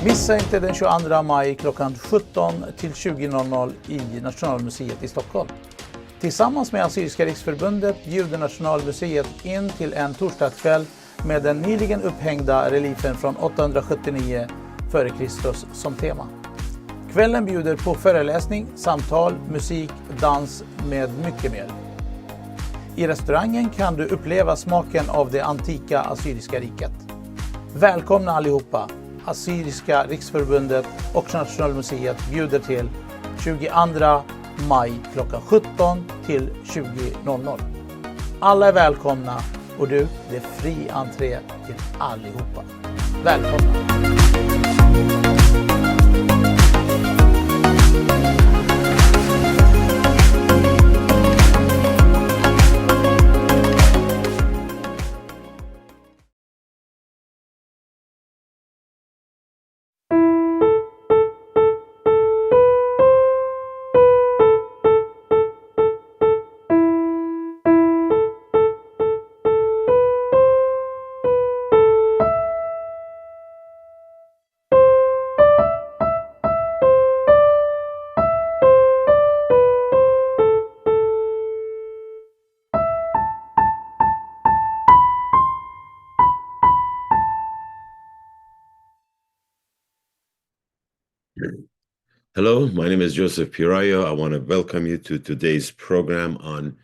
Missa inte den 22 maj klockan 17 till 20.00 i Nationalmuseet i Stockholm. Tillsammans med Assyriska riksförbundet bjuder Nationalmuseet in till en torsdagskväll med den nyligen upphängda reliefen från 879 f.Kr. som tema. Kvällen bjuder på föreläsning, samtal, musik, dans med mycket mer. I restaurangen kan du uppleva smaken av det antika Assyriska riket. Välkomna allihopa! Assyriska riksförbundet och Nationalmuseet bjuder till 22 maj klockan 17 till 20.00. Alla är välkomna och du, det är fri entré till allihopa. Välkomna! Hello, my name is Joseph Pirayou. I want to welcome you to today's program on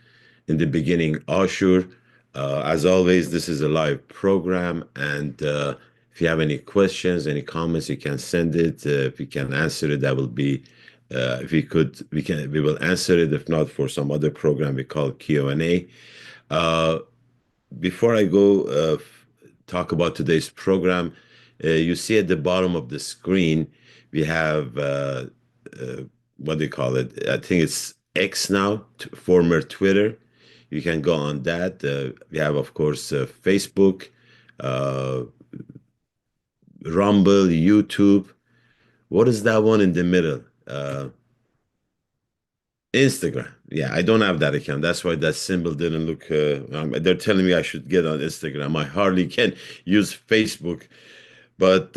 In the Beginning Ashur. As always, this is a live program, and if you have any questions, any comments, you can send it. If we can answer it, that will be. If we could, we will answer it. If not, for some other program we call Q&A. Before I go talk about today's program, you see at the bottom of the screen we have what do you call it? I think it's X now, former Twitter. You can go on that. We have, of course, Facebook, Rumble, YouTube. What is that one in the middle? Instagram. Yeah, I don't have that account. That's why that symbol didn't look. They're telling me I should get on Instagram. I hardly can use Facebook. But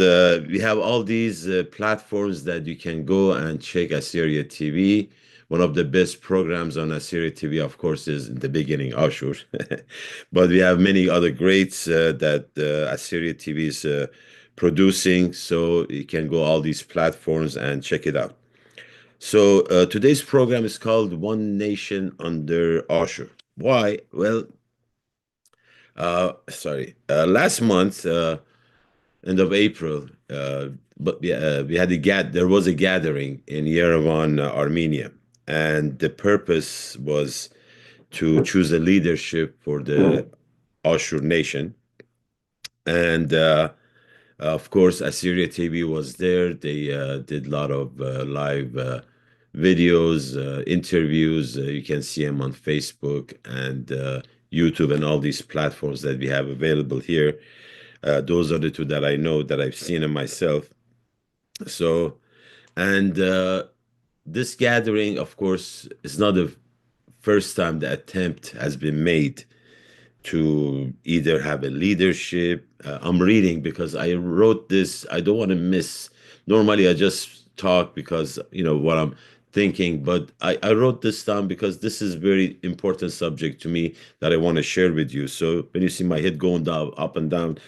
we have all these platforms that you can go and check Assyria TV. One of the best programs on Assyria TV, of course, is In the Beginning Ashur. But we have many other greats that Assyria TV is producing. So you can go all these platforms and check it out. So today's program is called One Nation Under Ashur. Why? Well, last month, end of April, but we had there was a gathering in Yerevan, Armenia, and the purpose was to choose a leadership for the Ashur nation. And of course, Assyria TV was there. They did a lot of live videos, interviews. You can see them on Facebook and YouTube and all these platforms that we have available here. Those are the two that I know that I've seen them myself. So, and this gathering, of course, is not the first time the attempt has been made to either have a leadership. I'm reading because I wrote this. I don't want to miss. Normally, I just talk because what I'm thinking, but I wrote this down because this is very important subject to me that I want to share with you. So when you see my head going down, up and down,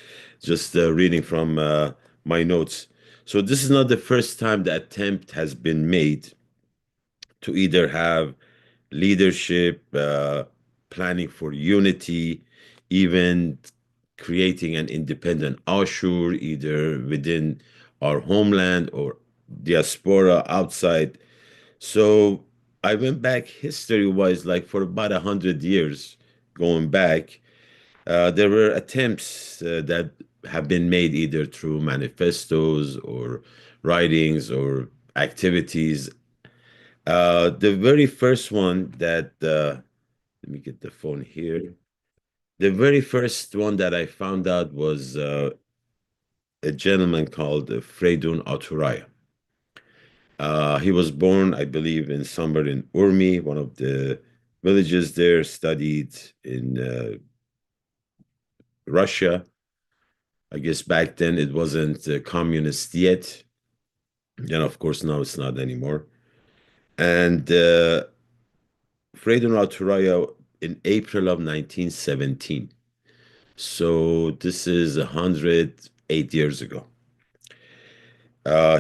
just reading from my notes. So this is not the first time the attempt has been made to either have leadership, planning for unity, even creating an independent Ashur, either within our homeland or diaspora outside. So I went back history-wise, like for about 100 years going back. There were attempts that have been made either through manifestos or writings or activities. The very first one that, let me get the phone here. The very first one that I found out was a gentleman called Freydun Aturaya. He was born, I believe, in somewhere in Urmi, one of the villages there, studied in Russia. I guess back then it wasn't communist yet. And of course, now it's not anymore. And Freedom Turaya in April of 1917. So this is 108 years ago.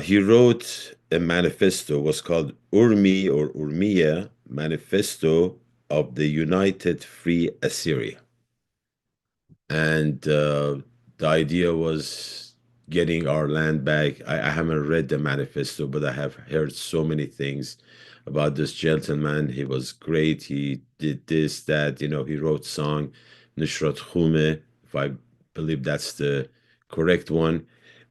He wrote a manifesto, was called Urmi or Urmiya Manifesto of the United Free Assyria. And the idea was getting our land back. I haven't read the manifesto, but I have heard so many things about this gentleman. He was great. He did this, that, he wrote song, Nusrat Khume, if I believe that's the correct one.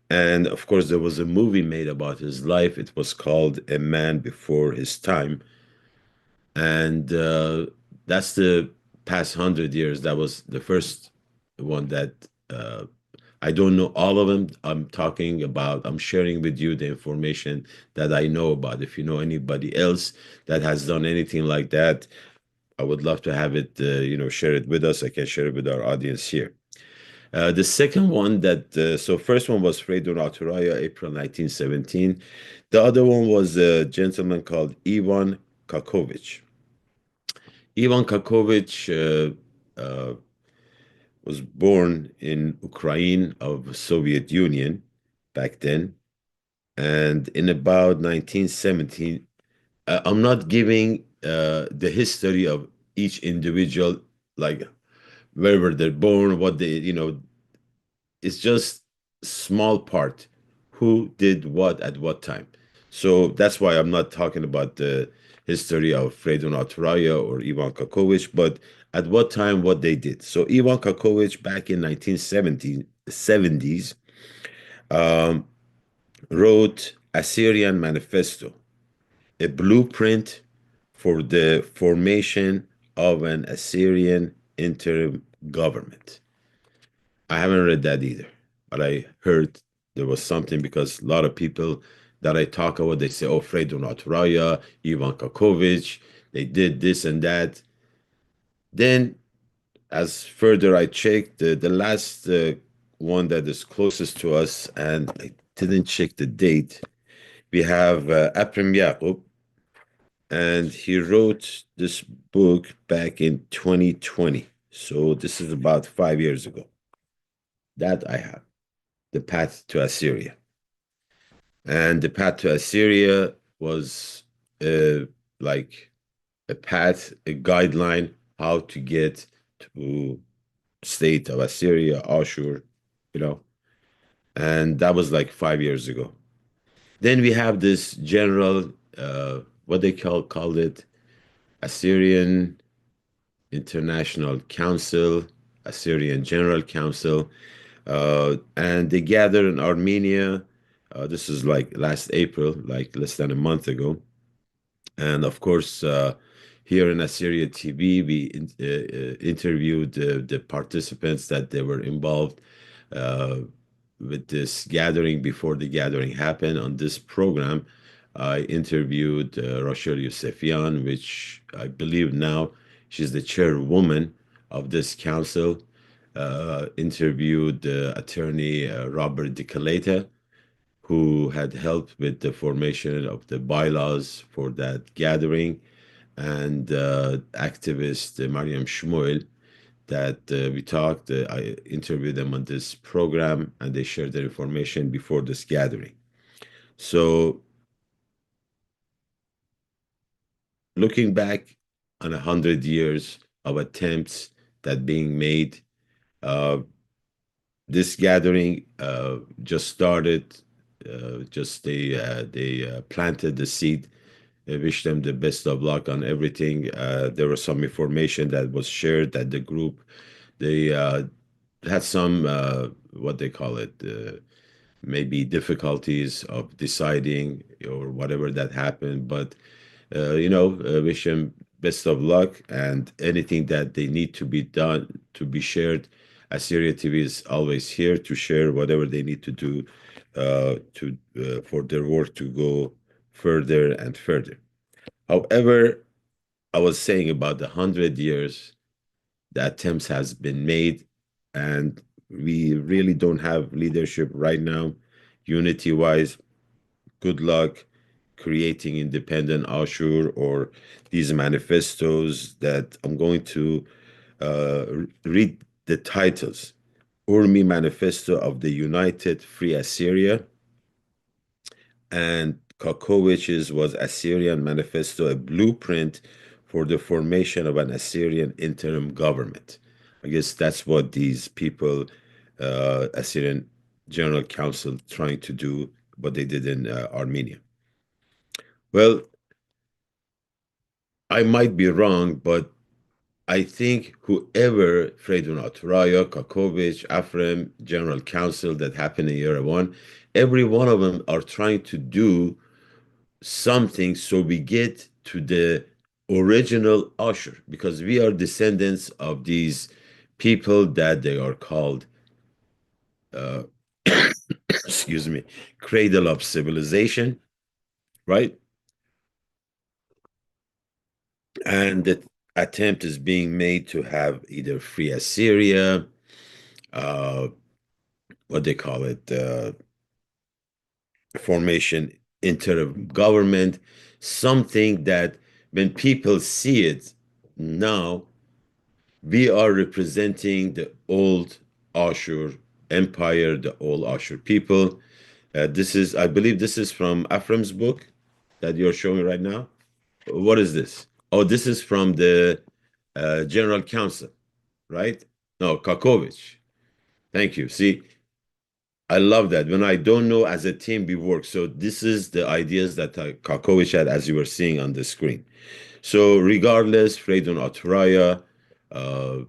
And of course, there was a movie made about his life. It was called A Man Before His Time. And that's the past 100 years. That was the first one that I don't know all of them. I'm sharing with you the information that I know about. If you know anybody else that has done anything like that, I would love to have it, share it with us. I can share it with our audience here. The second one so first one was Fredo Raturaya, April 1917. The other one was a gentleman called Ivan Kakovich. Ivan Kakovich was born in Ukraine of Soviet Union back then, and in about 1917, I'm not giving the history of each individual, like where were they born, what they, it's just small part who did what at what time. So that's why I'm not talking about the history of Fredo Aturaya or Ivan Kakovich, but at what time what they did. So Ivan Kakovich back in 1970s um, wrote Assyrian Manifesto, a blueprint for the formation of an Assyrian interim government. I haven't read that either, but I heard there was something because a lot of people that I talk about, they say, oh, Fredo Natraya, Ivan Kakovic, they did this and that. Then, as further I checked, the last one that is closest to us, and I didn't check the date, we have Aprem Yaqub, and he wrote this book back in 2020. So this is about 5 years ago. That I have. The Path to Assyria. And the Path to Assyria was like a path, a guideline how to get to state of Assyria, Ashur, you know, and that was like 5 years ago. Then we have this general, what they called it, Assyrian International Council, Assyrian General Council, and they gathered in Armenia. This is like last April, like less than a month ago. And of course, here in Assyria TV, we interviewed the participants that they were involved uh, with this gathering before the gathering happened. On this program, I interviewed Rochelle Yousefian, which I believe now she's the chairwoman of this council. Interviewed attorney Robert DiCaleta, who had helped with the formation of the bylaws for that gathering, and activist Mariam Shmuel that we talked. I interviewed them on this program, and they shared their information before this gathering. So, looking back on 100 years of attempts that being made, uh, this gathering just started. Just they planted the seed. I wish them the best of luck on everything. There was some information that was shared that the group they had some what they call it, maybe difficulties of deciding or whatever that happened. But wish them best of luck, and anything that they need to be done to be shared. Assyria TV is always here to share whatever they need to do to for their work to go further and further. However, I was saying about the 100 years, the attempts has been made, and We really don't have leadership right now, unity-wise. Good luck creating independent Ashur or these manifestos that I'm going to read the titles. Urmi Manifesto of the United Free Assyria, and Kakovich's was Assyrian Manifesto, a blueprint for the formation of an Assyrian interim government. I guess that's what these people, Assyrian General Council, trying to do, what they did in Armenia. Well, I might be wrong, but I think whoever Freydun Aturaya, Kakovich, Afrem, General Council that happened in Yerevan, every one of them are trying to do something so we get to the original Ashur, because we are descendants of these people that they are called, uh, excuse me, cradle of civilization, right? And the attempt is being made to have either free Assyria, uh, what they call it, formation interim government, something that when people see it now, we are representing the old Ashur Empire, the old Ashur people. This is, I believe, this is from Afram's book that you're showing right now. What is this? Oh, this is from the General Council, right? No, Kakovich. Thank you. See, I love that. When I don't know, as a team, we work. So this is the ideas that Kakovich had, as you were seeing on the screen. So regardless, Freydun Aturaya, uh,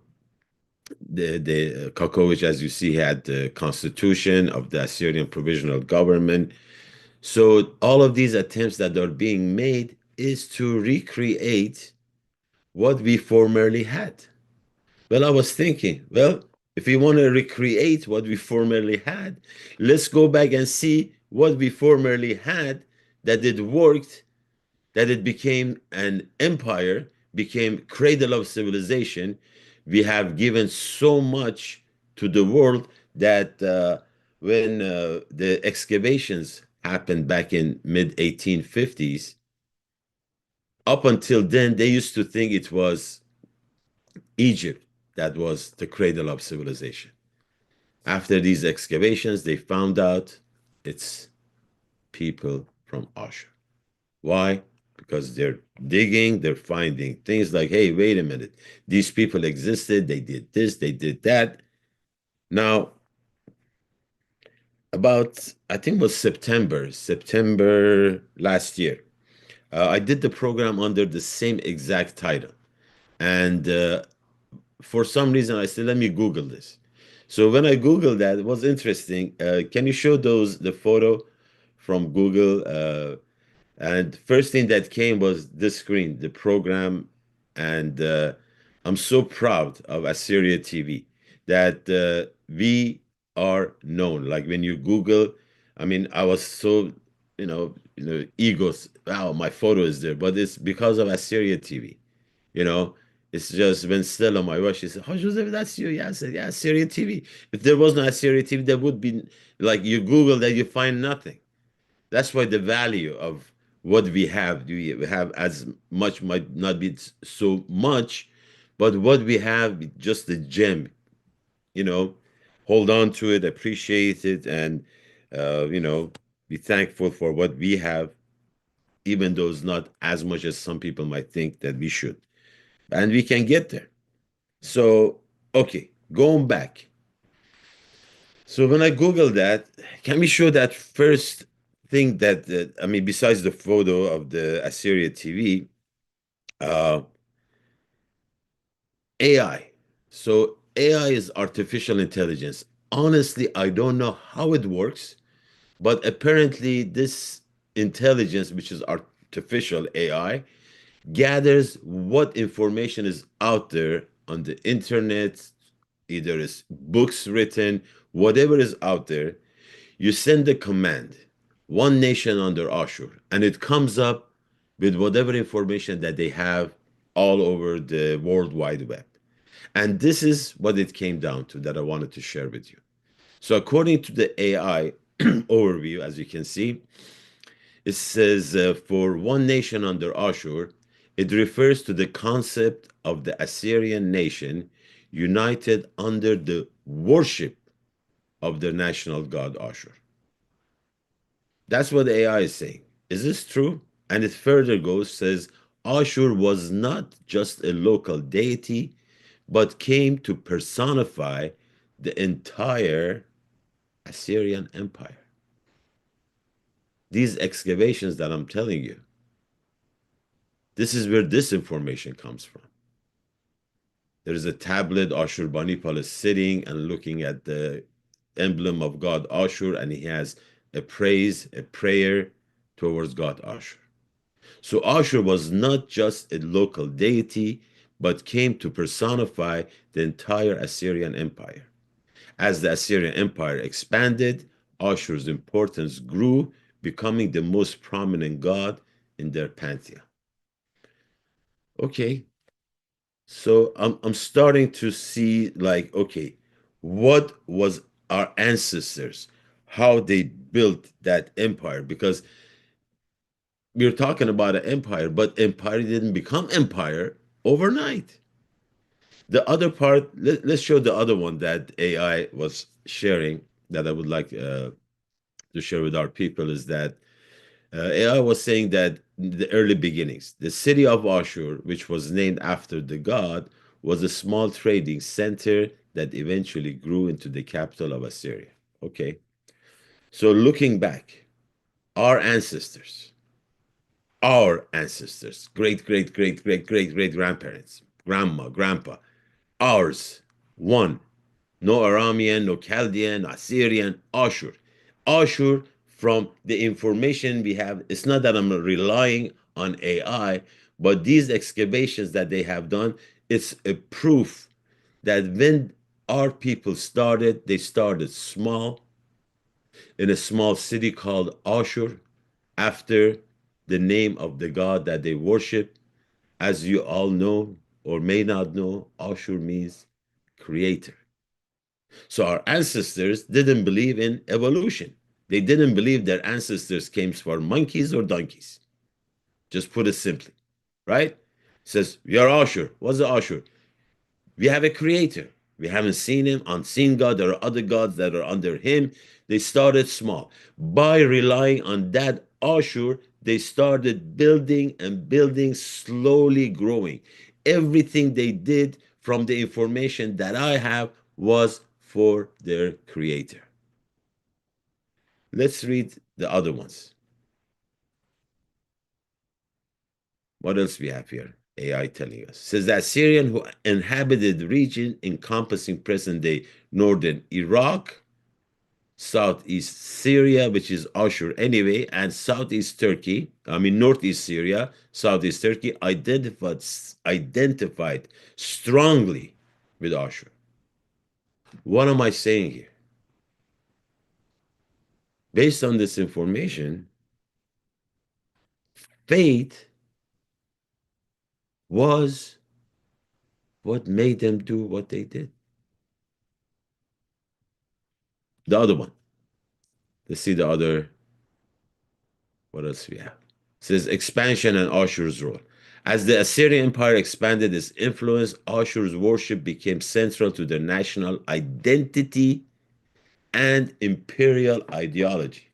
the Kakovich, as you see, had the constitution of the Assyrian Provisional Government. So all of these attempts that are being made is to recreate what we formerly had. Well, I was thinking, well, if we want to recreate what we formerly had, let's go back and see what we formerly had, that it worked, that it became an empire, became cradle of civilization. We have given so much to the world that when the excavations happened back in mid 1850s, up until then, they used to think it was Egypt that was the cradle of civilization. After these excavations, they found out it's people from Ashur. Why? Because they're digging, they're finding things like, hey, wait a minute, these people existed, they did this, they did that. Now, about, I think it was September last year, I did the program under the same exact title. And for some reason, I said, let me Google this. So when I Googled that, it was interesting. Can you show the photo from Google? And first thing that came was this screen, the program. And I'm so proud of Assyria TV that we are known. Like when you Google, I mean, I was so, egos. Wow, my photo is there, but it's because of Assyria TV. You know, it's just when Stella, my wife, she said, "Oh, Joseph, that's you." Yeah, I said, "Yeah, Assyria TV." If there was no Assyria TV, there would be, like, you Google that, you find nothing. That's why the value of what we have as much might not be so much, but what we have, just the gem, you know, hold on to it, appreciate it, and, uh, you know, be thankful for what we have, even though it's not as much as some people might think that we should. And we can get there. So, okay, going back. So when I Google that, can we show that first thing that, I mean, besides the photo of the Assyria TV, uh, AI. So AI is artificial intelligence. Honestly, I don't know how it works, but apparently this intelligence, which is artificial AI, gathers what information is out there on the internet, either it's books written, whatever is out there. You send the command, one nation under Ashur, and it comes up with whatever information that they have all over the World Wide Web. And this is what it came down to that I wanted to share with you. So, according to the AI overview, as you can see, it says for one nation under Ashur, it refers to the concept of the Assyrian nation united under the worship of their national god Ashur. That's what the AI is saying. Is this true? And it further goes, says Ashur was not just a local deity, but came to personify the entire Assyrian Empire. These excavations that I'm telling you, this is where this information comes from. There is a tablet, Ashurbanipal is sitting and looking at the emblem of God Ashur, and he has a praise, a prayer towards God Ashur. So Ashur was not just a local deity, but came to personify the entire Assyrian Empire. As the Assyrian Empire expanded, Ashur's importance grew, becoming the most prominent god in their pantheon. Okay, so I'm starting to see like, okay, what was our ancestors, how they built that empire? Because we're talking about an empire, but empire didn't become empire overnight. The other part, let's show the other one that AI was sharing that I would like to share with our people is that AI was saying that in the early beginnings, the city of Ashur, which was named after the god, was a small trading center that eventually grew into the capital of Assyria. Okay, so looking back, our ancestors, great, great, great, great, great, great grandparents, grandma, grandpa, ours, one, no Aramean, no Chaldean, no Assyrian, Ashur. Ashur, from the information we have, it's not that I'm relying on AI, but these excavations that they have done, it's a proof that when our people started, they started small in a small city called Ashur after the name of the god that they worship. As you all know or may not know, Ashur means creator. So our ancestors didn't believe in evolution. They didn't believe their ancestors came from monkeys or donkeys. Just put it simply, right? It says, we are Ashur. What's the Ashur? We have a creator. We haven't seen him, unseen God. There are other gods that are under him. They started small. By relying on that Ashur, they started building and building, slowly growing. Everything they did from the information that I have was for their creator. Let's read the other ones. What else we have here? AI telling us. It says that Syrian who inhabited the region encompassing present-day northern Iraq, southeast Syria, which is Ashur anyway, and southeast Turkey, northeast Syria, southeast Turkey, identified strongly with Ashur. What am I saying here? Based on this information, faith was what made them do what they did. The other one. Let's see the other. What else we have? It says expansion and Ashur's role. As the Assyrian Empire expanded its influence, Ashur's worship became central to their national identity and imperial ideology.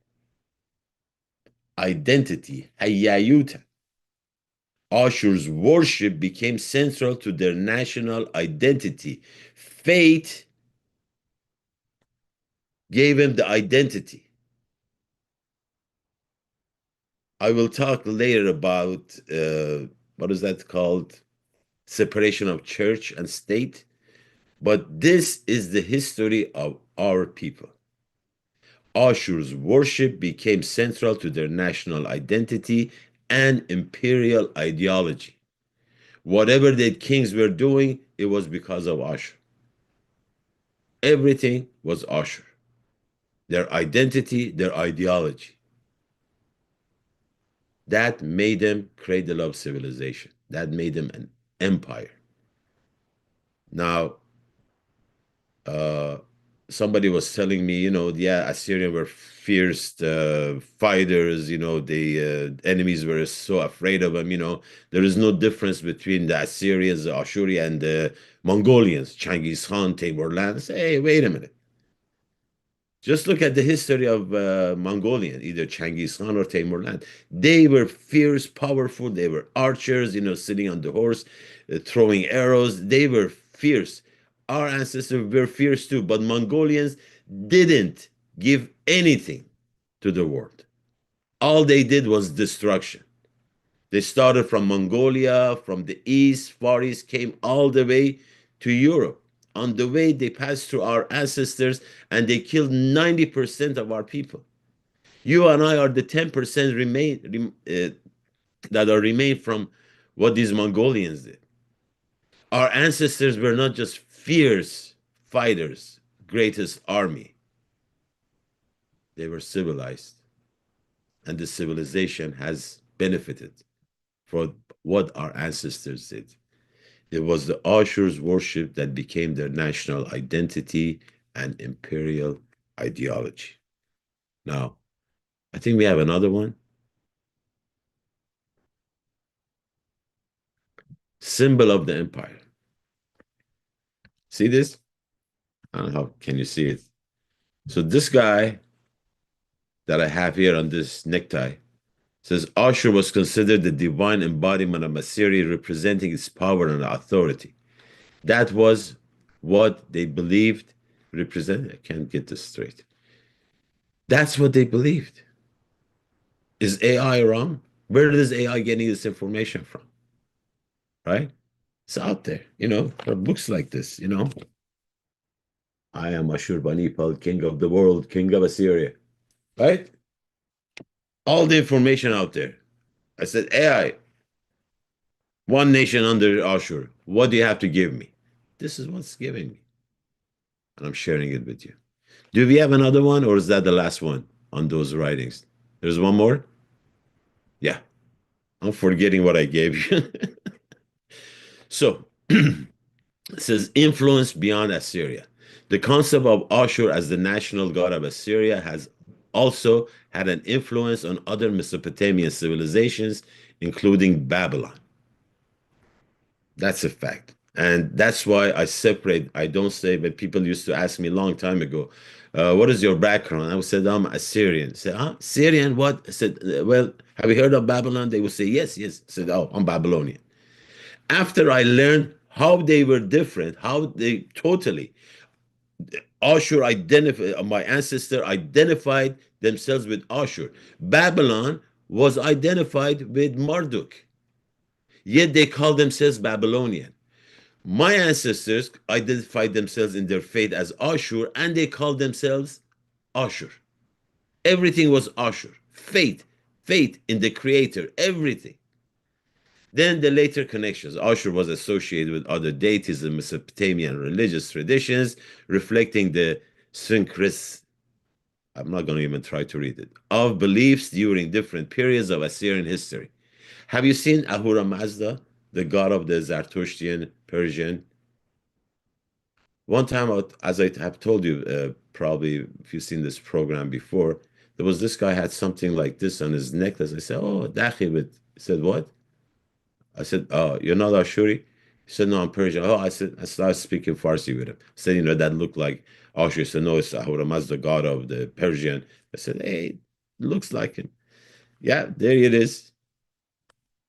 Identity, Hayayuta. Ashur's worship became central to their national identity. Faith gave him the identity. I will talk later about what is that called? Separation of church and state. But this is the history of our people. Ashur's worship became central to their national identity and imperial ideology. Whatever the kings were doing, it was because of Ashur. Everything was Ashur. Their identity, their ideology. That made them cradle of civilization. That made them an empire. Now, uh, somebody was telling me, yeah, Assyrian were fierce fighters, the enemies were so afraid of them, there is no difference between the Assyrians, the Ashuri, and the Mongolians, Genghis Khan, Timur-Lenk. I say, hey, wait a minute. Just look at the history of Mongolian, either Genghis Khan or Timur-Lenk. They were fierce, powerful. They were archers, sitting on the horse, throwing arrows. They were fierce. Our ancestors were fierce too, but Mongolians didn't give anything to the world. All they did was destruction. They started from Mongolia, from the east, Far East, came all the way to Europe. On the way, they passed through our ancestors and they killed 90% of our people. You and I are the 10% that are remain from what these Mongolians did. Our ancestors were not just fierce fighters, greatest army. They were civilized, and the civilization has benefited for what our ancestors did. It was the Ashur's worship that became their national identity and imperial ideology. Now, I think we have another one. Symbol of the empire. See this? I don't know how can you see it. So this guy that I have here on this necktie says Ashur was considered the divine embodiment of Assyria, representing its power and authority. That was what they believed represented. I can't get this straight. That's what they believed. Is AI wrong? Where is AI getting this information from? Right? It's out there, there are books like this, I am Ashurbanipal, king of the world, king of Assyria. Right? All the information out there. I said, AI, one nation under Ashur. What do you have to give me? This is what's giving me. And I'm sharing it with you. Do we have another one, or is that the last one on those writings? There's one more? Yeah. I'm forgetting what I gave you. So, it says influence beyond Assyria. The concept of Ashur as the national god of Assyria has also had an influence on other Mesopotamian civilizations, including Babylon. That's a fact. And that's why I don't say, but people used to ask me a long time ago, what is your background? I would say, I'm Assyrian. I said, Syrian, what? I said, well, have you heard of Babylon? They would say, yes, yes. I said, oh, I'm Babylonian. After I learned how they were different, how they totally, Ashur identified, my ancestor identified themselves with Ashur. Babylon was identified with Marduk, yet they called themselves Babylonian. My ancestors identified themselves in their faith as Ashur, and they called themselves Ashur. Everything was Ashur. Faith in the creator, everything. Then the later connections. Ashur was associated with other deities in Mesopotamian religious traditions, reflecting the syncresis, I'm not going to even try to read it, of beliefs during different periods of Assyrian history. Have you seen Ahura Mazda, the god of the Zoroastrian Persian? One time, as I have told you, probably if you've seen this program before, there was this guy had something like this on his necklace. I said, "Oh, Dakhibit." He said, "What?" I said, "Oh, you're not Ashuri?" He said, "No, I'm Persian." Oh, I started speaking Farsi with him. I said, that looked like Ashuri. He said, "No, it's Ahura Mazda, the god of the Persian." I said, "Hey, it looks like him." Yeah, there it is.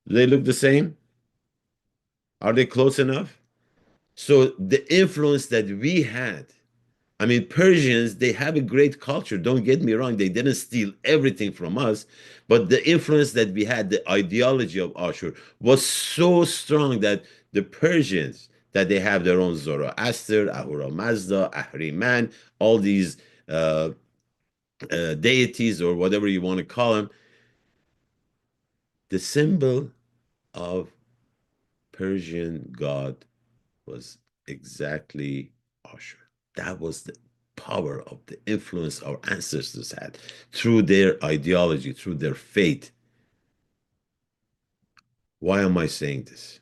Do they look the same? Are they close enough? So the influence that we had, I mean, Persians, they have a great culture. Don't get me wrong. They didn't steal everything from us, but the influence that we had, the ideology of Ashur was so strong that the Persians, that they have their own Zoroaster, Ahura Mazda, Ahriman, all these deities or whatever you want to call them, the symbol of Persian god was exactly Ashur. That was the power of the influence our ancestors had through their ideology, through their faith. Why am I saying this?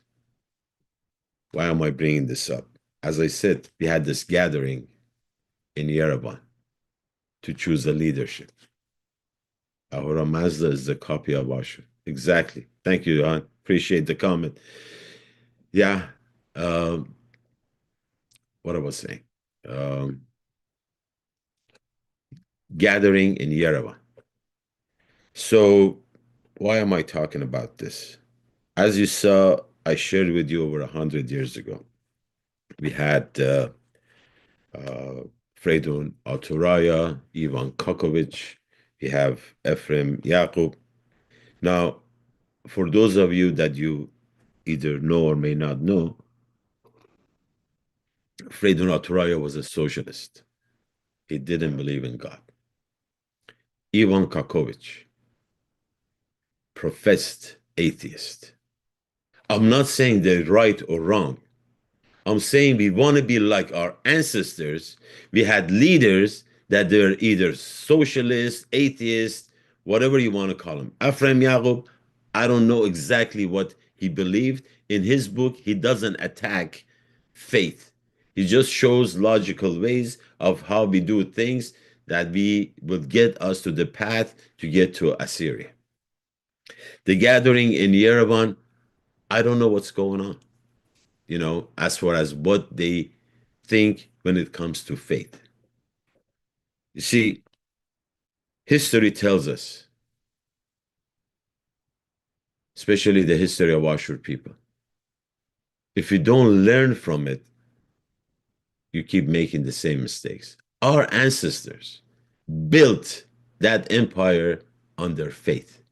Why am I bringing this up? as I said, we had this gathering in Yerevan to choose a leadership. Ahura Mazda is the copy of Ashur. Exactly. Thank you, Johan. Appreciate the comment. Yeah. What I was saying. Um, Gathering in Yerevan. So why am I talking about this? As you saw, I shared with you over 100 years ago. We had Fredun Autoraya, Ivan Kokovic. We have Ephraim Yakub. Now, for those of you that you either know or may not know, Fredun Autoraya was a socialist. He didn't believe in God. Ivan Kokovic, professed atheist. I'm not saying they're right or wrong. I'm saying we want to be like our ancestors. We had leaders that they're either socialist, atheist, whatever you want to call them. Ephraim Yaqub, I don't know exactly what he believed. In his book, he doesn't attack faith. He just shows logical ways of how we do things that we will get us to the path to get to Assyria. The gathering in Yerevan, I don't know what's going on, as far as what they think when it comes to faith. You see, history tells us, especially the history of Ashur people, if you don't learn from it, you keep making the same mistakes. Our ancestors built that empire on their faith.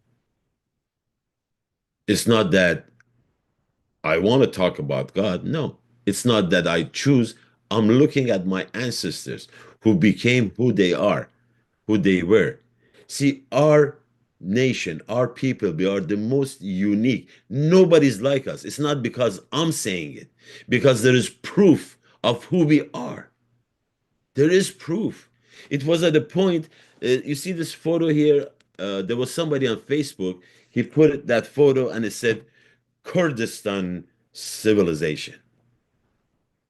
It's not that I want to talk about God. No, it's not that I choose. I'm looking at my ancestors who became who they are, who they were. See, our nation, our people, we are the most unique. Nobody's like us. It's not because I'm saying it, because there is proof of who we are. There is proof. It was at a point, you see this photo here. There was somebody on Facebook. He put that photo and it said Kurdistan civilization.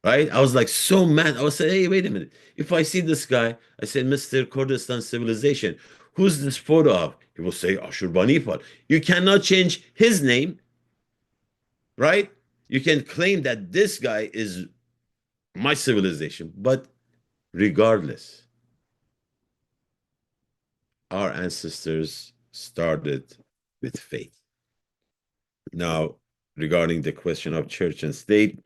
Right? I was like so mad. I was saying, hey, wait a minute. If I see this guy, I said, Mr. Kurdistan civilization, who's this photo of? He will say Ashur Banipal. You cannot change his name, right? You can claim that this guy is my civilization, but regardless, our ancestors started with faith. Now, regarding the question of church and state,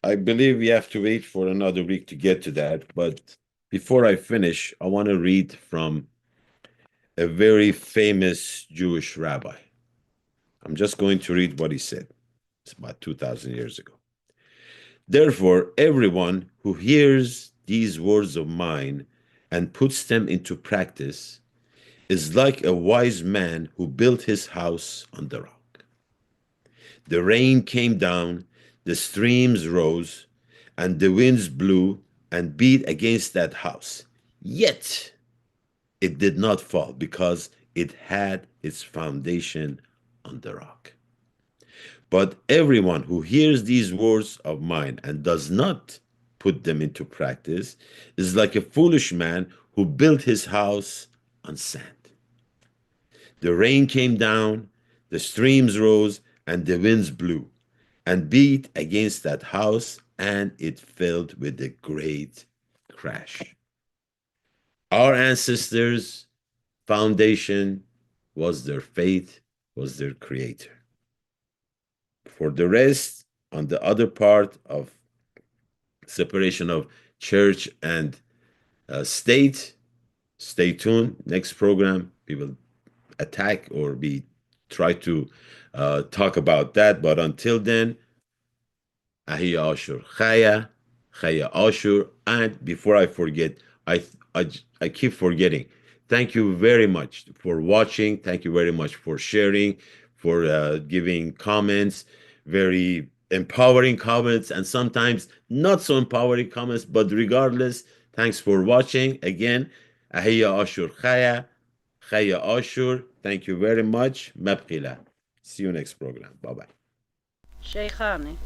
I believe we have to wait for another week to get to that. But before I finish, I want to read from a very famous Jewish rabbi. I'm just going to read what he said. It's about 2,000 years ago. Therefore, everyone who hears these words of mine and puts them into practice is like a wise man who built his house on the rock. The rain came down, the streams rose, and the winds blew and beat against that house. Yet it did not fall because it had its foundation on the rock. But everyone who hears these words of mine and does not put them into practice is like a foolish man who built his house on sand. The rain came down, the streams rose, and the winds blew and beat against that house, and it fell with a great crash. Our ancestors' foundation was their faith, was their creator. For the rest, on the other part of separation of church and state, stay tuned. Next program, we will attack or we try to talk about that. But until then, Ahiya Ashur Chaya, Chaya Ashur. And before I forget, I, I, I keep forgetting. Thank you very much for watching. Thank you very much for sharing, for giving comments, very empowering comments, and sometimes not so empowering comments. But regardless, thanks for watching. Again, Ahiya Ashur Chaya, Chaya Ashur. Thank you very much. Mabqila. See you next program. Bye bye. Sheikhani.